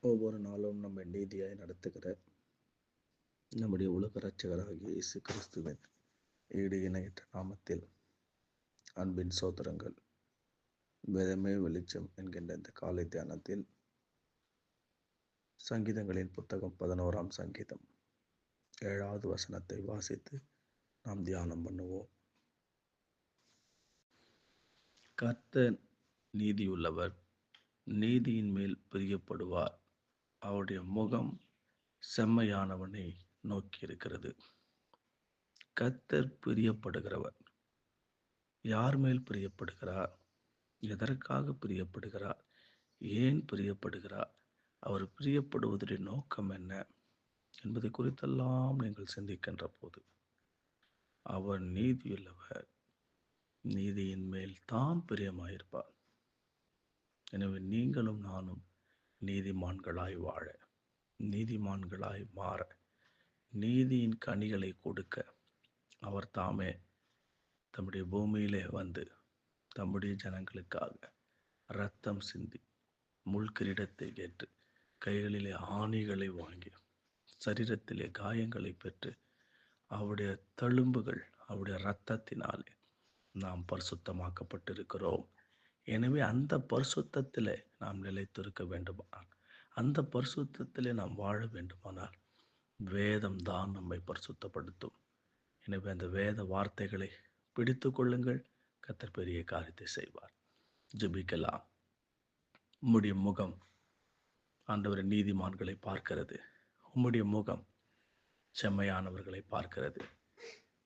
ஒவ்வொரு நாளும் நம்மை நீதியாய் நடத்துகிற நம்முடைய உலக இரட்சகராகிய இயேசு கிறிஸ்துவின் ஈடு இணையற்ற நாமத்தில் அன்பின் சோதரங்கள். வேதமே வெளிச்சம் என்கின்ற இந்த காலை தியானத்தில் சங்கீதங்களின் புத்தகம் 11ஆம் சங்கீதம் 7வது வசனத்தை வாசித்து நாம் தியானம் பண்ணுவோம். கர்த்தர் நீதியுள்ளவர், நீதியின் மேல் பிரியப்படுவார். அவருடைய முகம் செம்மையானவனை நோக்கி இருக்கிறது. கர்த்தர் பிரியப்படுகிறவர். யார் மேல் பிரியப்படுகிறார்? எதற்காக பிரியப்படுகிறார்? ஏன் பிரியப்படுகிறார்? அவர் பிரியப்படுவதுடைய நோக்கம் என்ன என்பதை குறித்தெல்லாம் நீங்கள் சிந்திக்கின்ற போது, அவர் நீதியுள்ளவர், நீதியின் மேல் தான் பிரியமாயிருப்பார். எனவே நீங்களும் நானும் நீதிமான்களாய் வாழ, நீதிமான்களாய் மாற, நீதியின் கனிகளை கொடுக்க அவர் தாமே தம்முடைய பூமியிலே வந்து தம்முடைய ஜனங்களுக்காக இரத்தம் சிந்தி, முள்கிரீடத்தை ஏற்று, கைகளிலே ஆணிகளை வாங்கி, சரீரத்திலே காயங்களை பெற்று, அவருடைய தழும்புகள், அவருடைய இரத்தத்தினாலே நாம் பரிசுத்தமாக்கப்பட்டிருக்கிறோம். எனவே அந்த பரிசுத்தத்திலே நாம் நிலைத்திருக்க வேண்டுமானால், அந்த பரிசுத்தத்திலே நாம் வாழ வேண்டுமானால் வேதம் தான் நம்மை பரிசுத்தப்படுத்தும். எனவே அந்த வேத வார்த்தைகளை பிடித்து கொள்ளுங்கள். கர்த்தர் பெரிய காரியத்தை செய்வார். ஜெபிக்கலாம். உம்முடைய முகம் ஆண்டவர் நீதிமான்களை பார்க்கிறது. உம்முடைய முகம் செம்மையானவர்களை பார்க்கிறது.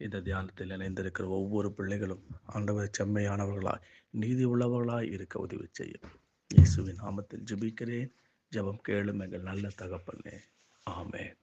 இந்த தியானத்தில் இணைந்திருக்கிற ஒவ்வொரு பிள்ளைகளும் ஆண்டவர் செம்மையானவர்களாய், நீதி உள்ளவர்களாய் இருக்க உதவி செய்யும். இயேசுவின் நாமத்தில் ஜெபிக்கிறேன். ஜெபம் கேளும் எங்கள் நல்ல தகப்பனே. ஆமென்.